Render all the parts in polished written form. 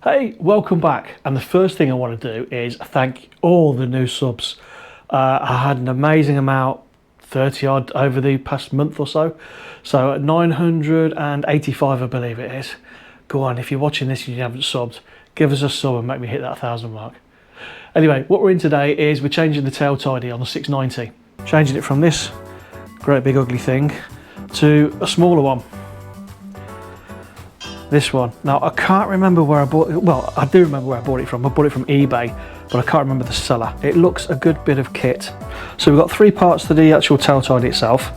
Hey, welcome back. And the first thing I want to do is thank all the new subs. I had an amazing amount, 30 odd over the past month or so. So at 985, I believe it is. Go on, if you're watching this and you haven't subbed, give us a sub and make me hit that 1,000 mark. Anyway, what we're in today is we're changing the tail tidy on the 690. Changing it from this great big ugly thing to a smaller one. This one. Now I can't remember where I bought it. Well, I do remember where I bought it from. I bought it from eBay, but I can't remember the seller. It looks a good bit of kit. So we've got three parts to the actual tail tidy itself.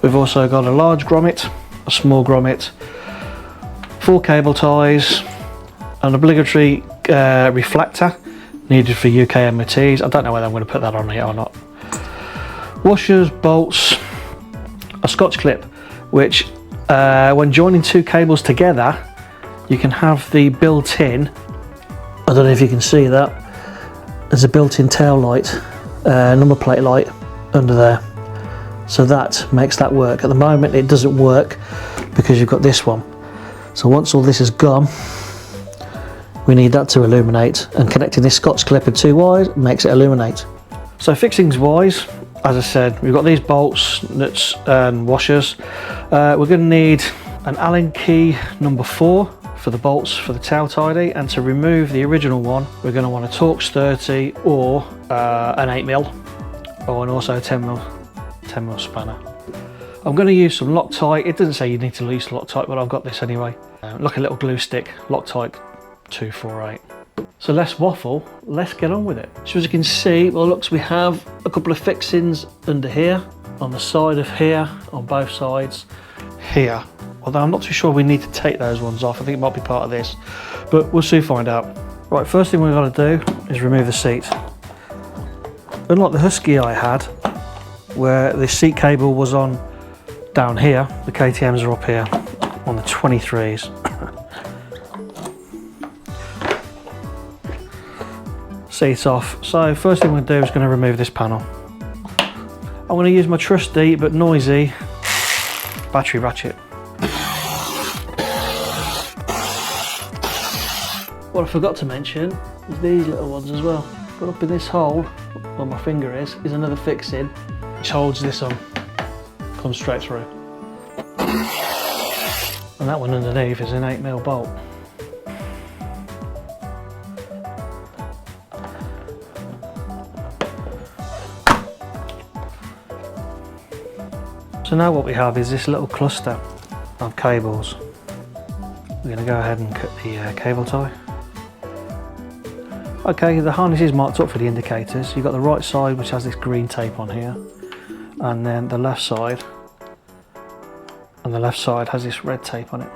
We've also got a large grommet, a small grommet, 4 cable ties, an obligatory reflector needed for UK MOTs. I don't know whether I'm going to put that on here or not. Washers, bolts, a Scotch clip, which when joining two cables together, you can have the built-in, I don't know if you can see that, there's a built-in tail light, number plate light under there. So that makes that work. At the moment it doesn't work because you've got this one. So once all this is gone, we need that to illuminate, and connecting this Scotch clip and 2 wires makes it illuminate. So fixings wise, as I said, we've got these bolts, nuts and washers. We're going to need an Allen key number 4 for the bolts for the tail tidy, and to remove the original one we're going to want a Torx 30 or an 8mm, or also a 10mm spanner. I'm going to use some Loctite. It doesn't say you need to use Loctite, but I've got this anyway. Like a little glue stick, Loctite 248. So less waffle, let's get on with it. So as you can see, well, looks, we have a couple of fixings under here, on the side of here, on both sides here. Although I'm not too sure we need to take those ones off. I think it might be part of this, but we'll soon find out. Right, first thing we've got to do is remove the seat. Unlike the Husky I had, where the seat cable was on down here, the KTMs are up here on the 23s. Seats off. So first thing we're going to do is going to remove this panel. I'm going to use my trusty but noisy battery ratchet. What I forgot to mention is these little ones as well. But up in this hole, where my finger is another fixing which holds this on. Comes straight through. And that one underneath is an 8mm bolt. So now what we have is this little cluster of cables. We're going to go ahead and cut the cable tie. Okay, the harness is marked up for the indicators. You've got the right side, which has this green tape on here, and then the left side, and the left side has this red tape on it.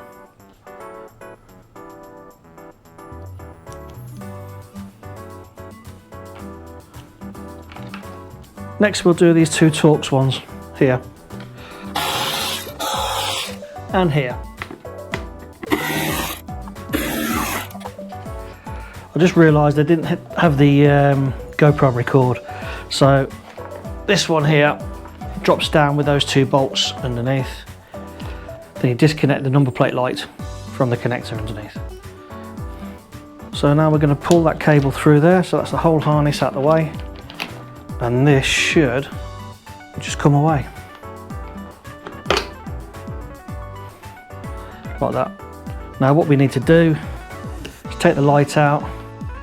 Next we'll do these 2 Torx ones here and here. I just realised I didn't have the GoPro record, so this one here drops down with those 2 bolts underneath. Then you disconnect the number plate light from the connector underneath. So now we're going to pull that cable through there, so that's the whole harness out the way, and this should just come away like that. Now what we need to do is take the light out,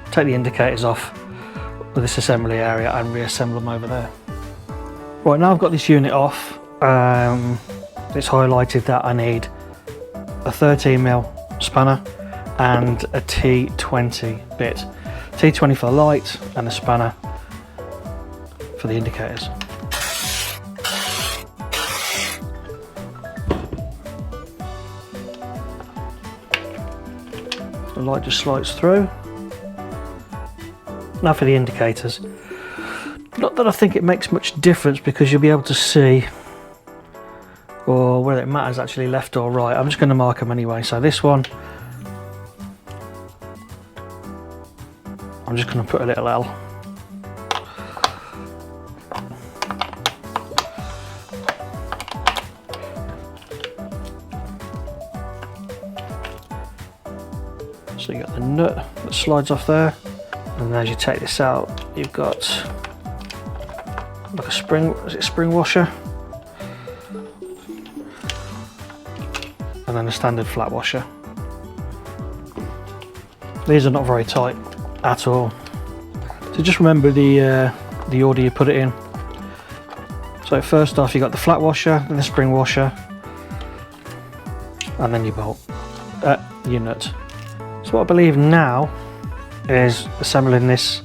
take the indicators off with this assembly area and reassemble them over there. Right, now I've got this unit off, it's highlighted that I need a 13mm spanner and a T20 bit. T20 for the light and a spanner for the indicators. The light just slides through. Now for the indicators. Not that I think it makes much difference, because you'll be able to see, or whether it matters actually left or right. I'm just going to mark them anyway. So this one, I'm just going to put a little L. So you got the nut that slides off there, and as you take this out, you've got like a spring, is it spring washer? And then a standard flat washer. These are not very tight at all. So just remember the order you put it in. So first off, you got the flat washer, then the spring washer, and then your bolt, your nut. So what I believe now is assembling this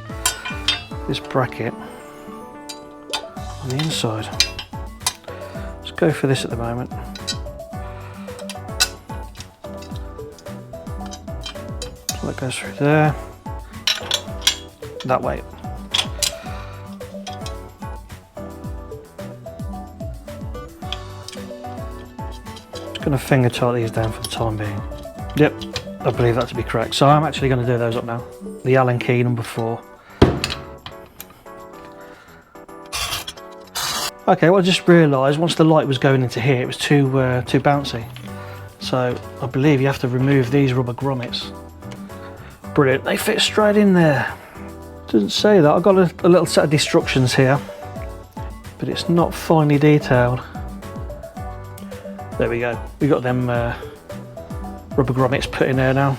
bracket on the inside. Let's go for this at the moment. So that goes through there, that way. Just going to finger tight these down for the time being. Yep, I believe that to be correct. So I'm actually going to do those up now. The Allen key number 4. Okay, well I just realised once the light was going into here, it was too bouncy. So I believe you have to remove these rubber grommets. Brilliant, they fit straight in there. Doesn't say that. I've got a little set of instructions here, but it's not finely detailed. There we go. We got them rubber grommets put in there now.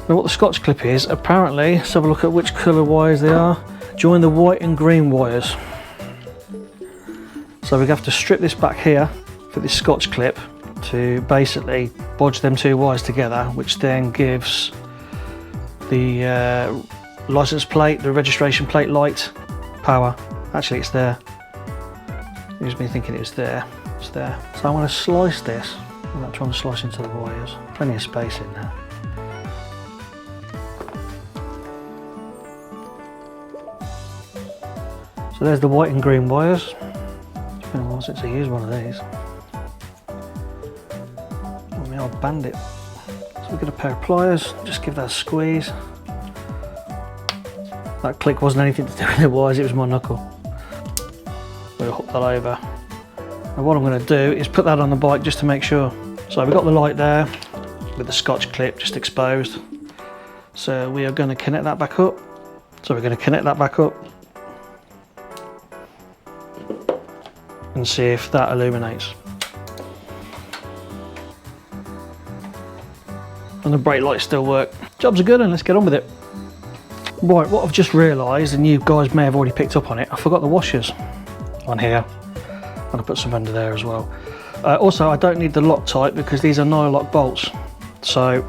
Now what the Scotch clip is, apparently, let's have a look at which colour wires they are. Join the white and green wires. So we have to strip this back here for this Scotch clip to basically bodge them 2 wires together, which then gives the license plate, the registration plate light, power. Actually it's there. It was me thinking it was there. It's there. So I want to slice this. I'm not trying to slice into the wires. Plenty of space in there. So there's the white and green wires. It's been a while since I used one of these. Oh, my old bandit. So we've got a pair of pliers. Just give that a squeeze. That click wasn't anything to do with the wires, it was my knuckle. We'll hook that over. And what I'm going to do is put that on the bike just to make sure. So we've got the light there with the Scotch clip just exposed. So we are going to connect that back up. So we're going to connect that back up and see if that illuminates. And the brake lights still work. Jobs are good and let's get on with it. Right, what I've just realised, and you guys may have already picked up on it, I forgot the washers on here. And I put some under there as well. Also, I don't need the Loctite because these are no-lock bolts. So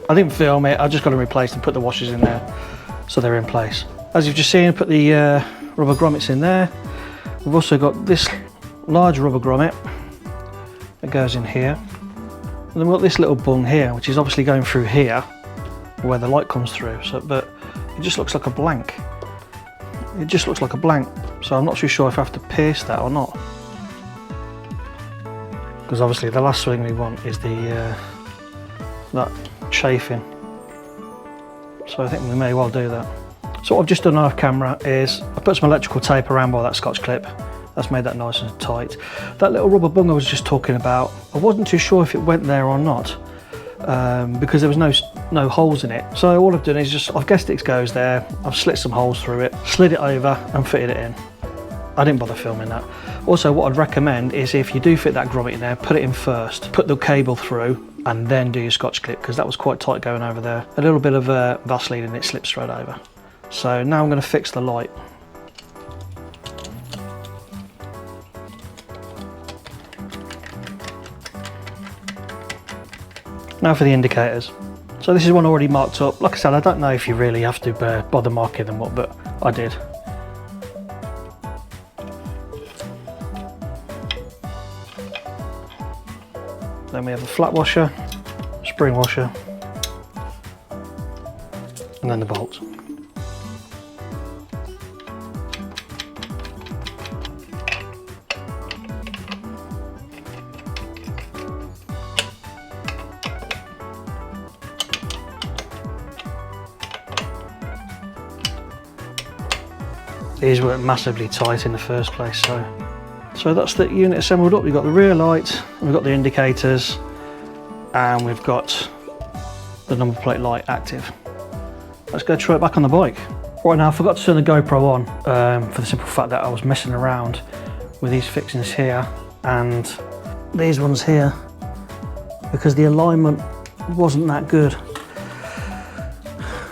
I didn't film it, I just got them replaced and put the washers in there so they're in place. As you've just seen, I put the rubber grommets in there. We've also got this large rubber grommet that goes in here. And then we've got this little bung here, which is obviously going through here where the light comes through. So, but it just looks like a blank. It just looks like a blank. So I'm not too sure if I have to pierce that or not. Because obviously the last thing we want is the that chafing. So I think we may well do that. So what I've just done off camera is I put some electrical tape around by that Scotch clip. That's made that nice and tight. That little rubber bung I was just talking about, I wasn't too sure if it went there or not. Because there was no holes in it. So all I've done is I've guessed it goes there, I've slit some holes through it, slid it over and fitted it in. I didn't bother filming that. Also what I'd recommend is if you do fit that grommet in there, put it in first, put the cable through and then do your Scotch clip because that was quite tight going over there. A little bit of Vaseline and it slipped straight over. So now I'm going to fix the light. Now for the indicators. So this is one already marked up. Like I said, I don't know if you really have to bother marking them up, but I did. Then we have a flat washer, spring washer, and then the bolts. These weren't massively tight in the first place, so that's the unit assembled up. We've got the rear light, we've got the indicators, and we've got the number plate light active. Let's go try it back on the bike. Right now I forgot to turn the GoPro on for the simple fact that I was messing around with these fixings here and these ones here because the alignment wasn't that good.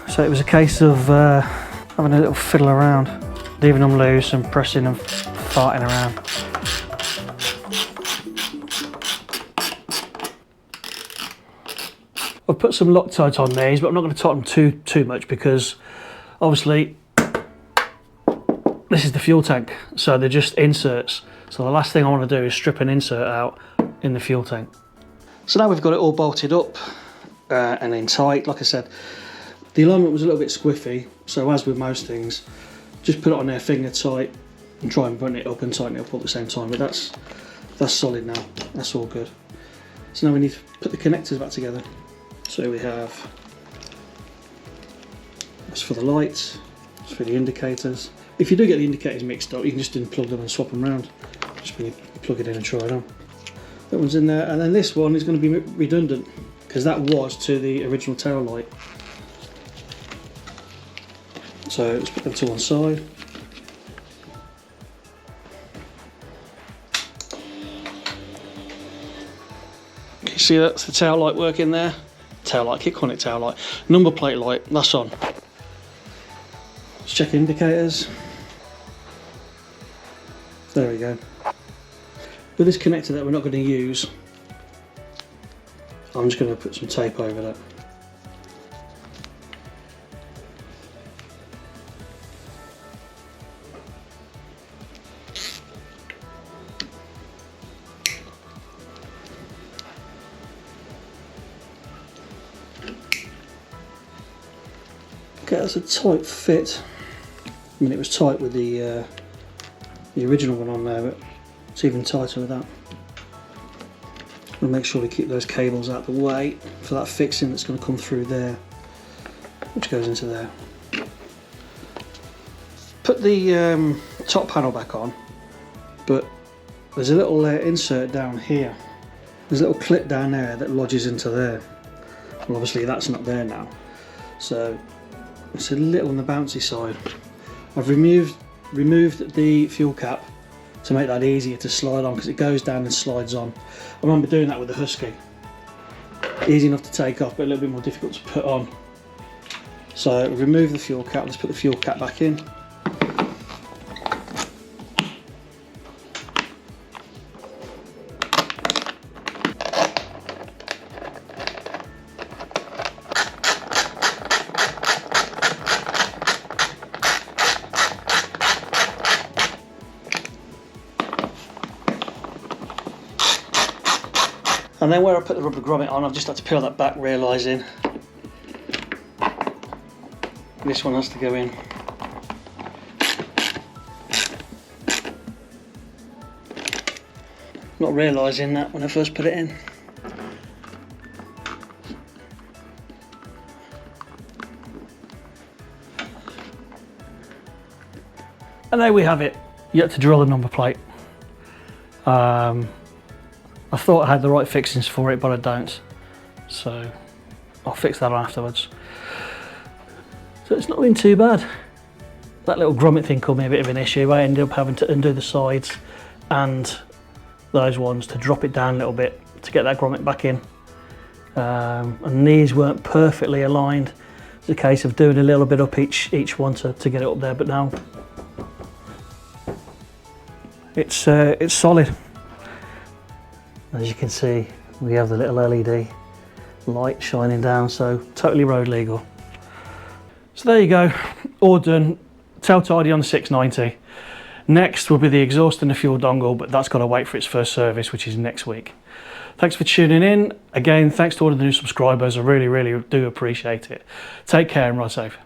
So it was a case of having a little fiddle around, leaving them loose and pressing and farting around. I've put some Loctite on these, but I'm not going to tighten them too much because obviously this is the fuel tank, so they're just inserts. So the last thing I want to do is strip an insert out in the fuel tank. So now we've got it all bolted up and in tight. Like I said, the alignment was a little bit squiffy, so as with most things, just put it on there finger tight and try and button it up and tighten it up all at the same time. But that's solid now, that's all good. So now we need to put the connectors back together. So we have, that's for the lights, that's for the indicators. If you do get the indicators mixed up, you can just unplug them and swap them around. Just when you plug it in and try it on. That one's in there, and then this one is going to be redundant because that was to the original tail light. So let's put them to one side. Can you see that's the tail light working there? Tail light, keep calling it tail light. Number plate light, that's on. Let's check indicators. There we go. With this connector that we're not going to use, I'm just going to put some tape over that. Okay, that's a tight fit. I mean, it was tight with the original one on there, but it's even tighter with that. We'll make sure we keep those cables out of the way for that fixing that's going to come through there, which goes into there. Put the top panel back on, but there's a little insert down here. There's a little clip down there that lodges into there. Well, obviously that's not there now, so it's a little on the bouncy side. I've removed the fuel cap to make that easier to slide on because it goes down and slides on. I remember doing that with the Husky. Easy enough to take off, but a little bit more difficult to put on. So remove the fuel cap, let's put the fuel cap back in. And then where I put the rubber grommet on, I've just had to peel that back, realising this one has to go in. Not realising that when I first put it in. And there we have it. You have to drill the number plate. I thought I had the right fixings for it, but I don't. So I'll fix that on afterwards. So it's not been too bad. That little grommet thing caused me a bit of an issue. I ended up having to undo the sides and those ones to drop it down a little bit to get that grommet back in. And these weren't perfectly aligned. It's a case of doing a little bit up each one to get it up there, but now it's solid. As you can see, we have the little LED light shining down, so totally road legal. So there you go, all done, tail tidy on the 690. Next will be the exhaust and the fuel dongle, but that's got to wait for its first service, which is next week. Thanks for tuning in. Again, thanks to all of the new subscribers, I really do appreciate it. Take care and ride safe.